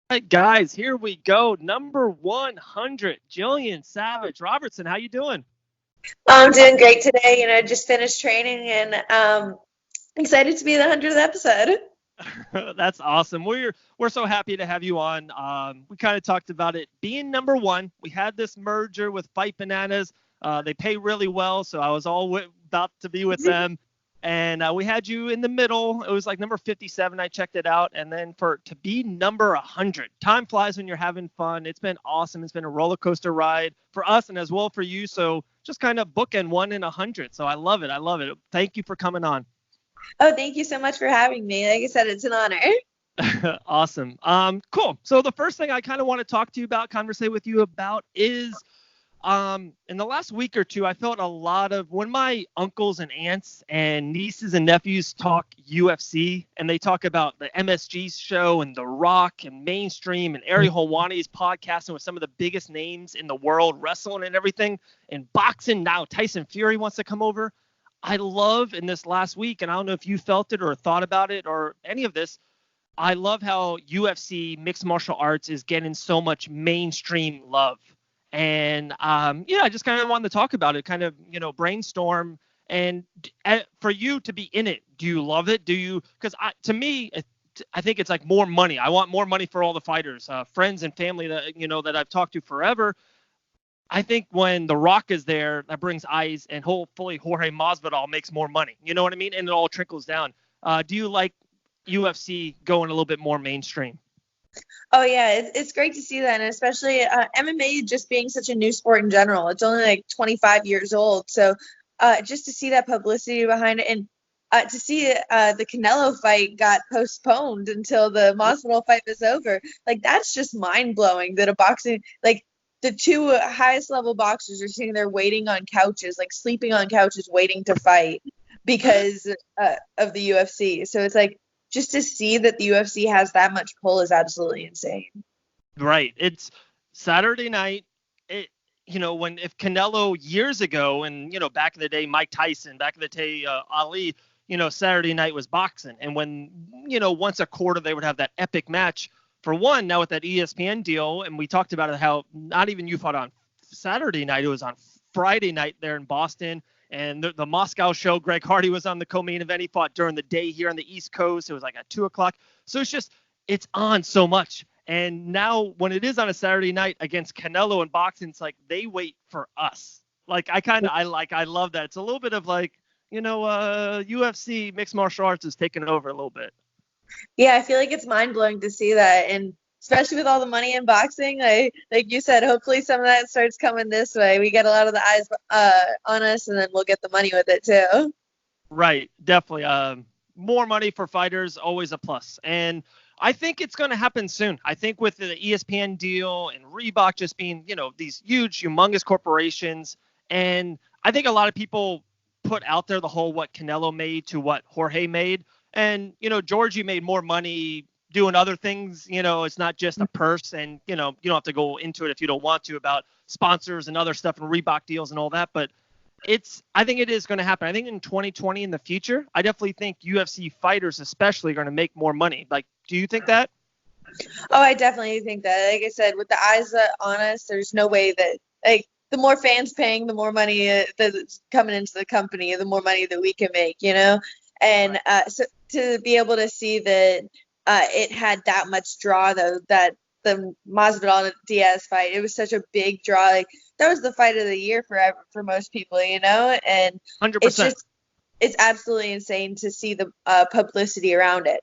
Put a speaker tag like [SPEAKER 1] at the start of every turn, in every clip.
[SPEAKER 1] Right, guys, here we go. Number 100, Gillian Savage Robertson. How you doing?
[SPEAKER 2] I'm doing great today. Just finished training and excited to be the 100th episode.
[SPEAKER 1] That's awesome. We're so happy to have you on. We kind of talked about it being number one. We had this merger with Fight Bananas. They pay really well, so I was about to be with them. And we had you in the middle. It was like number 57. I checked it out. And then to be number 100, time flies when you're having fun. It's been awesome. It's been a roller coaster ride for us and as well for you. So just kind of bookend 1 in 100. So I love it. I love it. Thank you for coming on.
[SPEAKER 2] Oh, thank you so much for having me. Like I said, it's an honor.
[SPEAKER 1] Awesome. Cool. So the first thing I kind of want to talk to you about, conversate with you about is in the last week or two, I felt a lot of when my uncles and aunts and nieces and nephews talk UFC and they talk about the MSG show and The Rock and Mainstream and Ariel Helwani's podcasting with some of the biggest names in the world, wrestling and everything, and boxing. Now Tyson Fury wants to come over. I love in this last week, and I don't know if you felt it or thought about it or any of this. I love how UFC mixed martial arts is getting so much mainstream love. And yeah, I just kind of wanted to talk about it, kind of, brainstorm. And for you to be in it, do you love it? Do you? Because to me, I think it's like more money. I want more money for all the fighters, friends and family that I've talked to forever. I think when The Rock is there, that brings eyes, and hopefully Jorge Masvidal makes more money. You know what I mean? And it all trickles down. Do you like UFC going a little bit more mainstream?
[SPEAKER 2] Oh yeah, it's great to see that, and especially MMA just being such a new sport in general. It's only like 25 years old, so just to see that publicity behind it, and to see the Canelo fight got postponed until the Masvidal fight was over, like that's just mind blowing. That a boxing like the two highest level boxers are sitting there waiting on couches, like sleeping on couches, waiting to fight because of the UFC. So it's like just to see that the UFC has that much pull is absolutely insane.
[SPEAKER 1] Right. It's Saturday night. It, when if Canelo years ago and, back in the day, Mike Tyson, back in the day, Ali, Saturday night was boxing. And when, once a quarter, they would have that epic match for one. Now with that ESPN deal, and we talked about it, how not even you fought on Saturday night, it was on Friday night there in Boston. And the Moscow show, Greg Hardy was on the co-main event. He fought during the day here on the East Coast. It was like at 2:00. So it's on so much. And now when it is on a Saturday night against Canelo and boxing, it's like they wait for us. Like I love that. It's a little bit of like, UFC mixed martial arts is taking over a little bit.
[SPEAKER 2] Yeah, I feel like it's mind blowing to see that, and especially with all the money in boxing, like you said, hopefully some of that starts coming this way. We get a lot of the eyes on us, and then we'll get the money with it too.
[SPEAKER 1] Right, definitely. More money for fighters, always a plus. And I think it's going to happen soon. I think with the ESPN deal and Reebok just being, these huge, humongous corporations. And I think a lot of people put out there the whole what Canelo made to what Jorge made. And, Georgie made more money doing other things. It's not just a purse. And, you don't have to go into it if you don't want to about sponsors and other stuff and Reebok deals and all that. But I think it is going to happen. I think in 2020 in the future, I definitely think UFC fighters especially are going to make more money. Like, do you think that?
[SPEAKER 2] Oh, I definitely think that. Like I said, with the eyes on us, there's no way that like the more fans paying, the more money that's coming into the company, the more money that we can make, And so to be able to see that it had that much draw, though, that the Masvidal Diaz fight, it was such a big draw. Like that was the fight of the year for most people, And
[SPEAKER 1] 100%.
[SPEAKER 2] It's absolutely insane to see the publicity around it.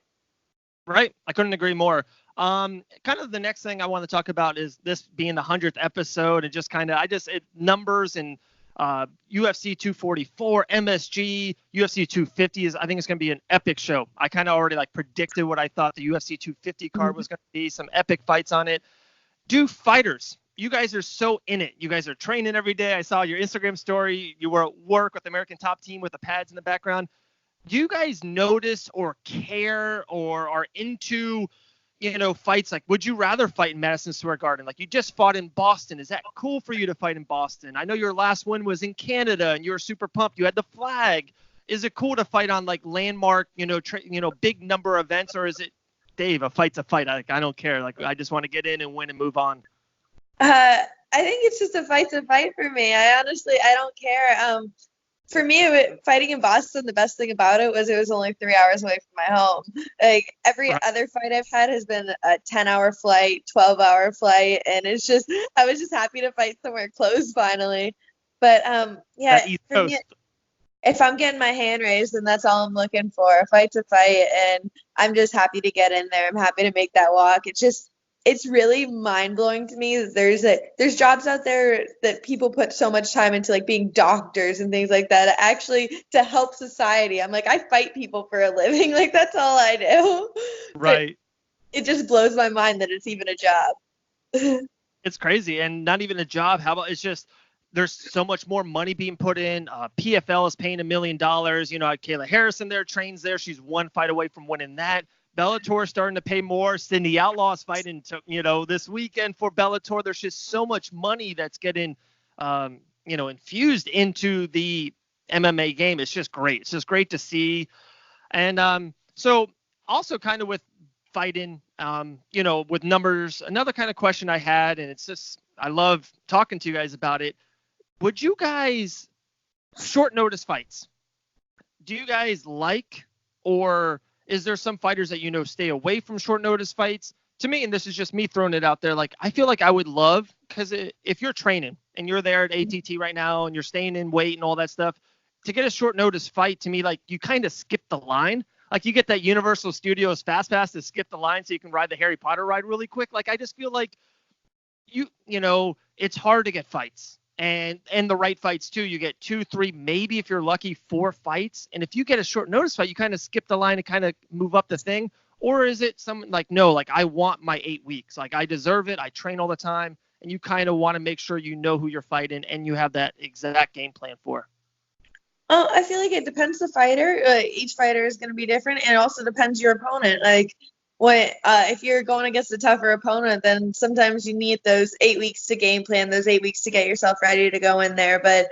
[SPEAKER 1] Right. I couldn't agree more. Kind of the next thing I want to talk about is this being the 100th episode and just kind of, numbers and UFC 244, MSG, UFC 250 I think it's going to be an epic show. I kind of already predicted what I thought the UFC 250 card was going to be, some epic fights on it. Do fighters, you guys are so in it. You guys are training every day. I saw your Instagram story. You were at work with the American Top Team with the pads in the background. Do you guys notice or care or are into, fights? Like, would you rather fight in Madison Square Garden? Like, you just fought in Boston. Is that cool for you to fight in Boston? I know your last win was in Canada and you were super pumped. You had the flag. Is it cool to fight on landmark, big number events, or is it Dave, a fight's a fight. I don't care. Like, I just want to get in and win and move on.
[SPEAKER 2] I think it's just a fight's a fight for me. I don't care. For me, fighting in Boston, the best thing about it was only 3 hours away from my home. Like, every other fight I've had has been a 10-hour flight, 12-hour flight, and I was just happy to fight somewhere close finally. But yeah, for me, if I'm getting my hand raised, then that's all I'm looking for. A fight's a fight, and I'm just happy to get in there. I'm happy to make that walk. It's really mind-blowing to me that there's jobs out there that people put so much time into, like being doctors and things like that, actually to help society. I'm like, I fight people for a living. Like, that's all I do.
[SPEAKER 1] Right.
[SPEAKER 2] But it just blows my mind that it's even a job.
[SPEAKER 1] It's crazy. And not even a job. How about, it's just, there's so much more money being put in. PFL is paying $1 million. You know, Kayla Harrison there trains there. She's one fight away from winning that. Bellator is starting to pay more. Cindy Outlaw's fighting, this weekend for Bellator. There's just so much money that's getting, infused into the MMA game. It's just great. It's just great to see. And so also kind of with fighting, with numbers, another kind of question I had, and it's just, I love talking to you guys about it. Would you guys, short notice fights, do you guys like, or is there some fighters that, stay away from short notice fights? To me, and this is just me throwing it out there, like, I feel like I would love, because if you're training and you're there at ATT right now and you're staying in weight and all that stuff, to get a short notice fight, to me, like, you kind of skip the line. Like, you get that Universal Studios Fast Pass to skip the line so you can ride the Harry Potter ride really quick. Like, I just feel like it's hard to get fights. And the right fights too. You get 2, 3, maybe if you're lucky, 4 fights. And if you get a short notice fight, you kind of skip the line and kind of move up the thing. Or is it something like, no, like, I want my 8 weeks. Like, I deserve it. I train all the time. And you kind of want to make sure you know who you're fighting and you have that exact game plan for.
[SPEAKER 2] I feel like it depends the fighter. Each fighter is going to be different, and it also depends your opponent. Like, if you're going against a tougher opponent, then sometimes you need those 8 weeks to game plan, those 8 weeks to get yourself ready to go in there. But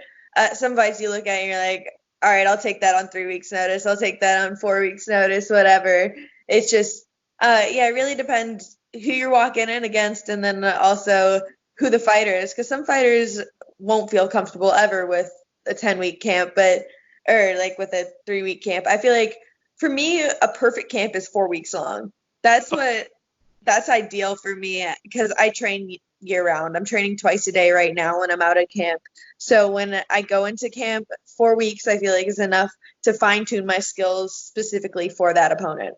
[SPEAKER 2] some fights you look at and you're like, all right, I'll take that on 3 weeks notice. I'll take that on 4 weeks notice, whatever. It's just, it really depends who you're walking in against, and then also who the fighter is. Because some fighters won't feel comfortable ever with a 10-week camp, or like with a 3-week camp. I feel like for me, a perfect camp is 4 weeks long. That's ideal for me, because I train year round. I'm training twice a day right now when I'm out at camp. So when I go into camp, 4 weeks, I feel like is enough to fine tune my skills specifically for that opponent.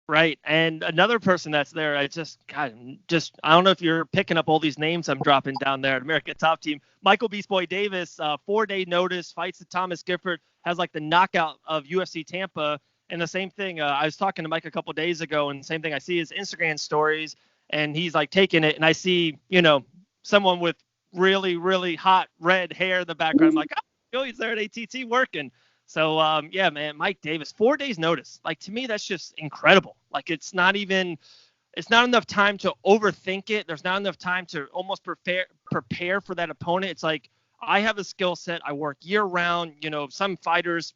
[SPEAKER 1] Right. And another person that's there, I don't know if you're picking up all these names I'm dropping down there at America Top Team. Michael Beast Boy Davis, 4-day notice, fights at Thomas Gifford, has like the knockout of UFC Tampa. And the same thing, I was talking to Mike a couple days ago, and the same thing, I see his Instagram stories, and he's like taking it, and I see, someone with really, really hot red hair in the background. I'm like, oh, he's there at ATT working. So, man, Mike Davis, 4 days notice. Like, to me, that's just incredible. Like, it's not enough time to overthink it. There's not enough time to almost prepare for that opponent. It's like, I have a skill set. I work year round. Some fighters,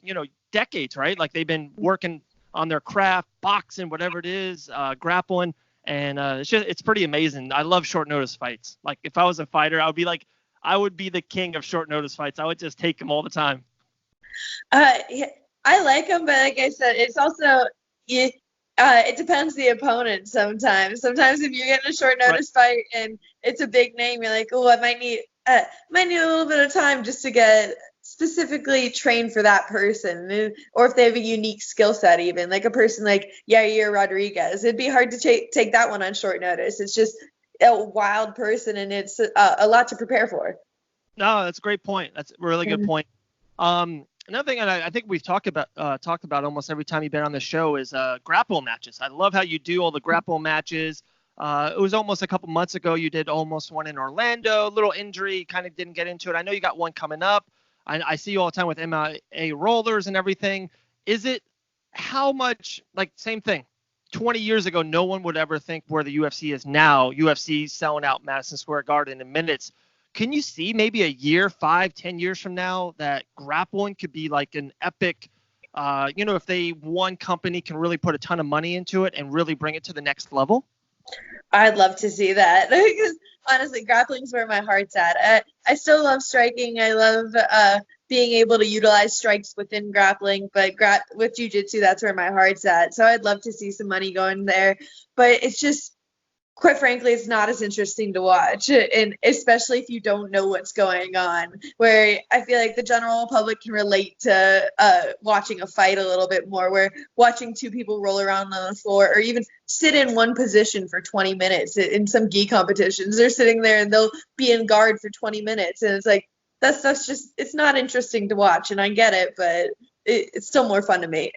[SPEAKER 1] decades, right? Like, they've been working on their craft, boxing, whatever it is, grappling. And it's pretty amazing. I love short notice fights. Like, if I was a fighter, I would be the king of short notice fights. I would just take them all the time.
[SPEAKER 2] I like them, but like I said, it's also it depends the opponent sometimes. Sometimes if you're getting a short notice fight and it's a big name, you're like, oh, I might need a little bit of time just to get specifically trained for that person, or if they have a unique skill set, even like a person like Yair Rodriguez. It'd be hard to take that one on short notice. It's just a wild person, and it's a lot to prepare for.
[SPEAKER 1] No, that's a great point. That's a really good point. Another thing, and I think we've talked about almost every time you've been on the show, is grapple matches. I love how you do all the grapple matches. It was almost a couple months ago you did almost one in Orlando. Little injury, kind of didn't get into it. I know you got one coming up. I see you all the time with MMA rollers and everything. Is it how much, like, same thing? 20 years ago, no one would ever think where the UFC is now. UFC selling out Madison Square Garden in minutes. Can you see maybe a year, 5, 10 years from now that grappling could be like an epic if one company can really put a ton of money into it and really bring it to the next level?
[SPEAKER 2] I'd love to see that because honestly, grappling's where my heart's at. I still love striking. I love being able to utilize strikes within grappling, but with jiu-jitsu, that's where my heart's at. So I'd love to see some money going there, but it's just, quite frankly, it's not as interesting to watch, and especially if you don't know what's going on, where I feel like the general public can relate to watching a fight a little bit more, where watching two people roll around on the floor or even sit in one position for 20 minutes in some gi competitions. They're sitting there and they'll be in guard for 20 minutes. And it's like, that's just, it's not interesting to watch. And I get it, but it's still more fun to me.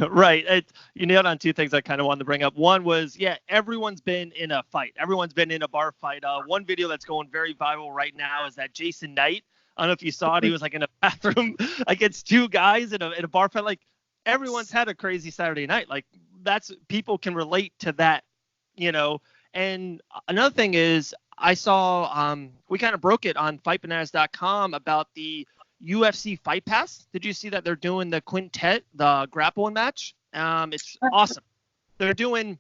[SPEAKER 1] Right. You nailed on two things I kind of wanted to bring up. One was, everyone's been in a fight. Everyone's been in a bar fight. One video that's going very viral right now is that Jason Knight. I don't know if you saw it. He was like in a bathroom against two guys in a bar fight. Like, everyone's had a crazy Saturday night. Like, people can relate to that, And another thing is, I saw we kind of broke it on fightbananas.com about the UFC Fight Pass. Did you see that they're doing the quintet, the grappling match? It's awesome. They're doing,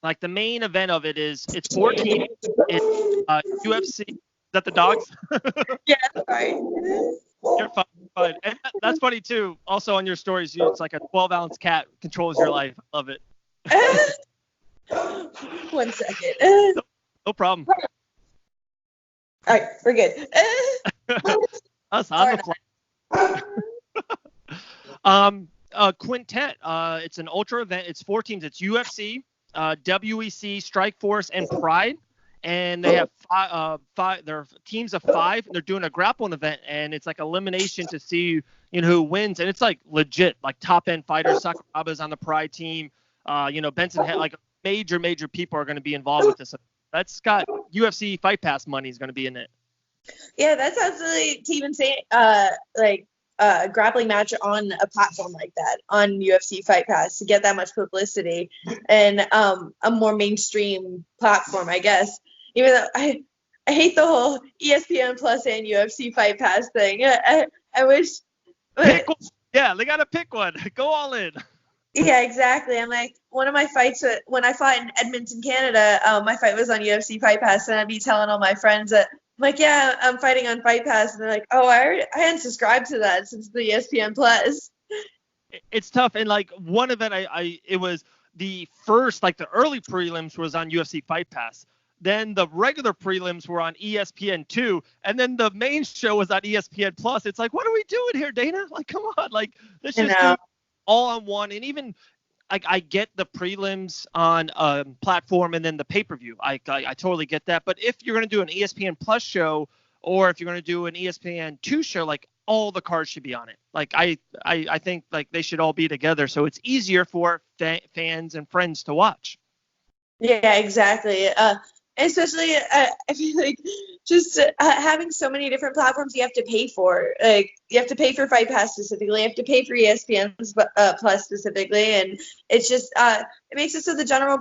[SPEAKER 1] like, the main event of it it's 14. It's UFC. Is that the dogs?
[SPEAKER 2] Yeah, sorry.
[SPEAKER 1] You're fine. And that's funny too. Also on your stories, it's like a 12-ounce cat controls your life. I love it.
[SPEAKER 2] 1 second.
[SPEAKER 1] No problem.
[SPEAKER 2] All right, we're good.
[SPEAKER 1] Us on the fly. Quintet. It's an ultra event. It's 4 teams. It's UFC, WEC, Strikeforce, and Pride. And they have five. They're teams of 5. And they're doing a grappling event, and it's like elimination to see who wins. And it's like legit, like top end fighters. Sakuraba's on the Pride team. Benson had like major people are going to be involved with this. That's got UFC Fight Pass money is going to be in it.
[SPEAKER 2] Yeah, that's absolutely to even say grappling match on a platform like that on UFC Fight Pass to get that much publicity and a more mainstream platform, I guess. Even though I hate the whole ESPN Plus and UFC Fight Pass thing. I wish.
[SPEAKER 1] Pick one. Yeah, they gotta pick one. Go all in.
[SPEAKER 2] Yeah, exactly. I'm like, one of my fights when I fought in Edmonton, Canada, my fight was on UFC Fight Pass, and I'd be telling all my friends that, I'm like, yeah, I'm fighting on Fight Pass, and they're like, oh, I hadn't subscribed to that since the ESPN Plus.
[SPEAKER 1] It's tough, and like one event, it was the first, like the early prelims was on UFC Fight Pass. Then the regular prelims were on ESPN2, and then the main show was on ESPN Plus. It's like, what are we doing here, Dana? Like, come on, like let's just do all on one. And even like I get the prelims on a platform and then the pay-per-view. I totally get that. But if you're going to do an ESPN Plus show, or if you're going to do an ESPN2 show, like all the cards should be on it. Like I think like they should all be together, so it's easier for fans and friends to watch.
[SPEAKER 2] Yeah, exactly. Especially, I feel like just having so many different platforms you have to pay for. Like, you have to pay for Fight Pass specifically. You have to pay for ESPN Plus specifically. And it's just, it makes it so the general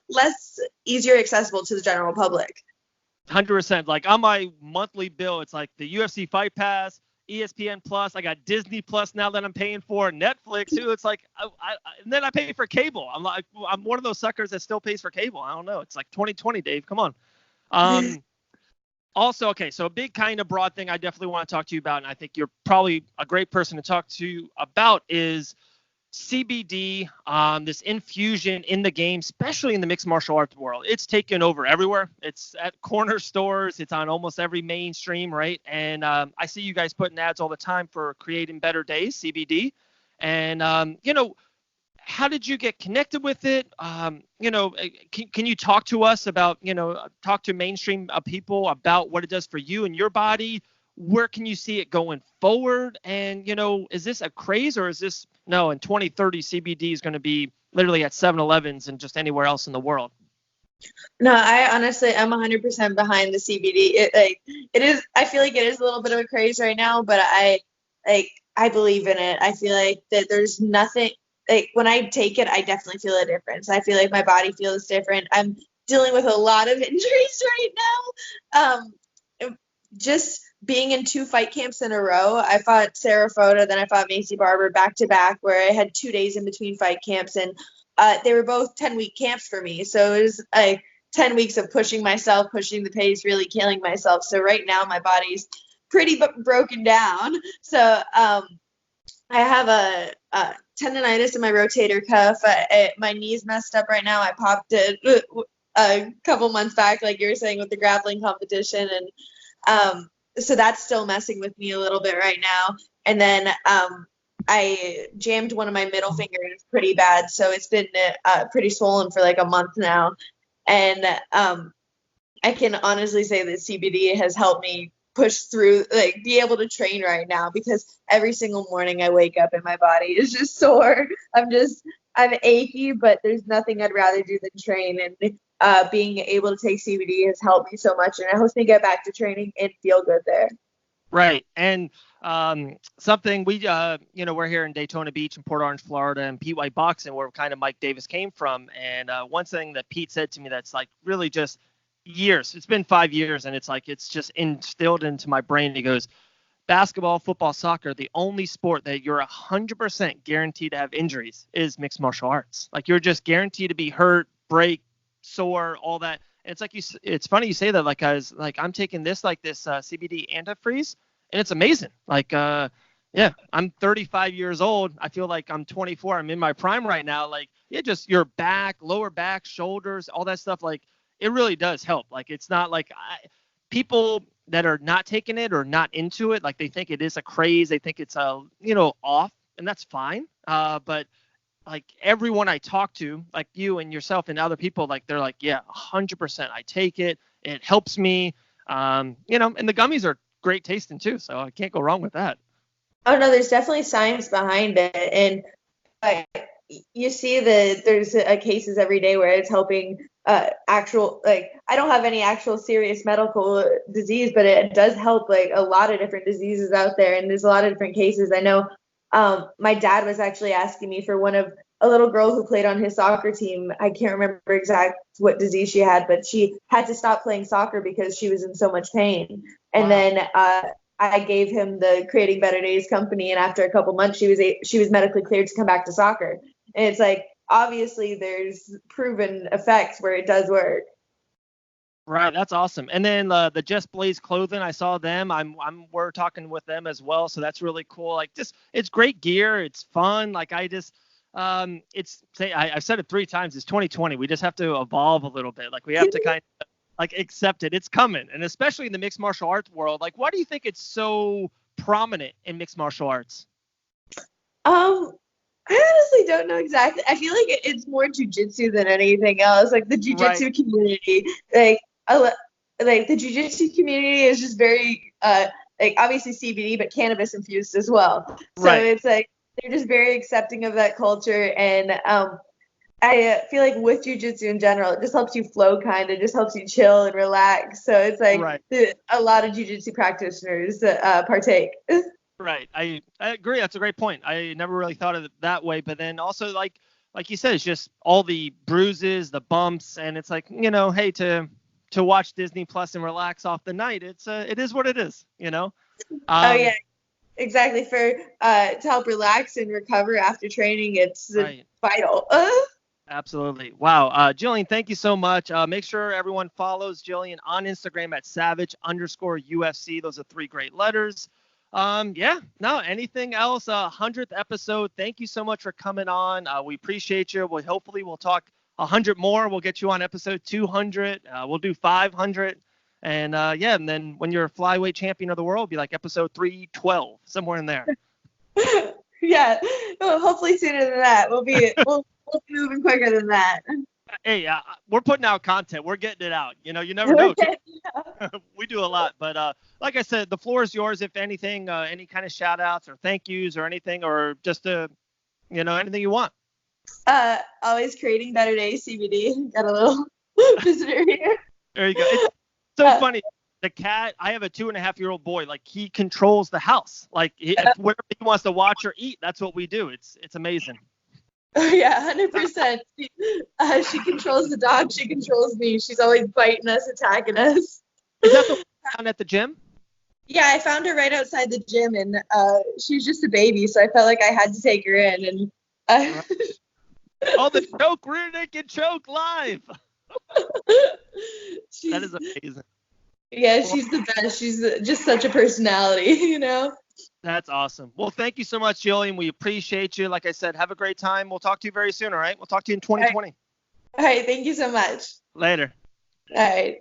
[SPEAKER 2] less easier accessible to the general public.
[SPEAKER 1] 100%. Like, on my monthly bill, it's like the UFC Fight Pass, ESPN Plus. I got Disney Plus now that I'm paying for, Netflix too. It's like, and then I pay for cable. I'm one of those suckers that still pays for cable. I don't know. It's like 2020, Dave. Come on. Also, okay, so a big kind of broad thing I definitely want to talk to you about, and I think you're probably a great person to talk to about, is CBD, this infusion in the game, especially in the mixed martial arts world. It's taken over everywhere. It's at corner stores. It's on almost every mainstream, right? And I see you guys putting ads all the time for Creating Better Days, CBD. And, how did you get connected with it? Can you talk to us about, talk to mainstream people about what it does for you and your body? Where can you see it going forward? And, is this a craze, or is this, no, in 2030, CBD is going to be literally at 7-Elevens and just anywhere else in the world?
[SPEAKER 2] No, I honestly, I'm 100% behind the CBD. It is, I feel like it is a little bit of a craze right now, but I believe in it. I feel like that there's nothing, like when I take it, I definitely feel a difference. I feel like my body feels different. I'm dealing with a lot of injuries right now. just being in 2 fight camps in a row. I fought Sarah Fota, then I fought Macy Barber back to back, where I had 2 days in between fight camps, and they were both 10-week camps for me. So it was like 10 weeks of pushing myself, pushing the pace, really killing myself. So right now my body's pretty broken down. So I have a tendonitis in my rotator cuff. My knee's messed up right now. I popped it a couple months back, like you were saying, with the grappling competition, and so that's still messing with me a little bit right now. And then I jammed one of my middle fingers pretty bad, so it's been pretty swollen for like a month now. And I can honestly say that CBD has helped me push through, like be able to train right now, because every single morning I wake up and my body is just sore. I'm achy, but there's nothing I'd rather do than train. And being able to take CBD has helped me so much, and it helps me get back to training and feel good there.
[SPEAKER 1] Right. And something we're here in Daytona Beach in Port Orange, Florida, and Pete White Boxing, where kind of Mike Davis came from. And one thing that Pete said to me that's like really just years, it's been 5 years, and it's like it's just instilled into my brain. He goes, basketball, football, soccer, the only sport that you're 100% guaranteed to have injuries is mixed martial arts. Like you're just guaranteed to be hurt, break, sore, all that. And it's like it's funny you say that. Like I'm taking this CBD antifreeze, and it's amazing. Like yeah, I'm 35 years old. I feel like I'm 24. I'm in my prime right now. Like just your back, lower back, shoulders, all that stuff. Like it really does help. Like it's not like people that are not taking it or not into it, like they think it is a craze. They think it's off, and that's fine. But like everyone I talk to, like you and yourself and other people, like they're like, yeah, 100%. I take it. It helps me. And the gummies are great tasting too. So I can't go wrong with that.
[SPEAKER 2] Oh no, there's definitely science behind it. And you see that there's cases every day where it's helping actual, like I don't have any actual serious medical disease, but it does help like a lot of different diseases out there. And there's a lot of different cases. I know my dad was actually asking me for a little girl who played on his soccer team. I can't remember exact what disease she had, but she had to stop playing soccer because she was in so much pain. And
[SPEAKER 1] Wow.
[SPEAKER 2] then I gave him the Creating Better Days company, and after a couple months, she was medically cleared to come back to soccer. And it's like, obviously there's proven effects where it does work.
[SPEAKER 1] Right, that's awesome. And then the Just Blaze clothing, I saw them. We're talking with them as well, so that's really cool. Like it's great gear. It's fun. Like I've said it 3 times. It's 2020. We just have to evolve a little bit. Like we have to kind of like accept it. It's coming, and especially in the mixed martial arts world. Like, why do you think it's so prominent in mixed martial arts?
[SPEAKER 2] I honestly don't know exactly. I feel like it's more jujitsu than anything else. Like the jujitsu community, like the jiu-jitsu community is just very like obviously CBD but cannabis infused as well. So It's like they're just very accepting of that culture, and I feel like with jiu-jitsu in general, it just helps you flow, kind of just helps you chill and relax. So it's like a lot of jiu-jitsu practitioners partake.
[SPEAKER 1] Right. I agree. That's a great point. I never really thought of it that way, but then also like you said, it's just all the bruises, the bumps, and it's like, hey, to watch Disney Plus and relax off the night, it is what it is,
[SPEAKER 2] Oh yeah, exactly. For to help relax and recover after training, it's vital.
[SPEAKER 1] Absolutely. Wow. Gillian, thank you so much. Make sure everyone follows Gillian on Instagram at savage_UFC. Those are 3 great letters. Anything else? 100th episode. Thank you so much for coming on. We appreciate you. Hopefully we'll talk 100 more. We'll get you on episode 200. We'll do 500. And and then when you're a flyweight champion of the world, it'll be like episode 312, somewhere in there.
[SPEAKER 2] Yeah. Well, hopefully sooner than that. We'll be moving quicker than that.
[SPEAKER 1] Hey, we're putting out content. We're getting it out. You never know. We do a lot. But like I said, the floor is yours. If anything, any kind of shout outs or thank yous or anything, or just anything you want.
[SPEAKER 2] Always Creating Better Days CBD. Got a little visitor here.
[SPEAKER 1] There you go. It's so funny. The cat, I have a 2.5-year-old boy. Like he controls the house. Like whatever he wants to watch or eat, that's what we do. It's amazing.
[SPEAKER 2] Oh yeah, 100%. She controls the dog. She controls me. She's always biting us, attacking us.
[SPEAKER 1] Is that the one down at the gym?
[SPEAKER 2] Yeah, I found her right outside the gym, and she was just a baby, so I felt like I had to take her in. And
[SPEAKER 1] Right. Oh, the choke, rear naked choke live. That is amazing.
[SPEAKER 2] Yeah, she's the best. She's just such a personality, you know?
[SPEAKER 1] That's awesome. Well, thank you so much, Gillian. We appreciate you. Like I said, have a great time. We'll talk to you very soon, all right? We'll talk to you in 2020.
[SPEAKER 2] All right, thank you so much.
[SPEAKER 1] Later.
[SPEAKER 2] All right.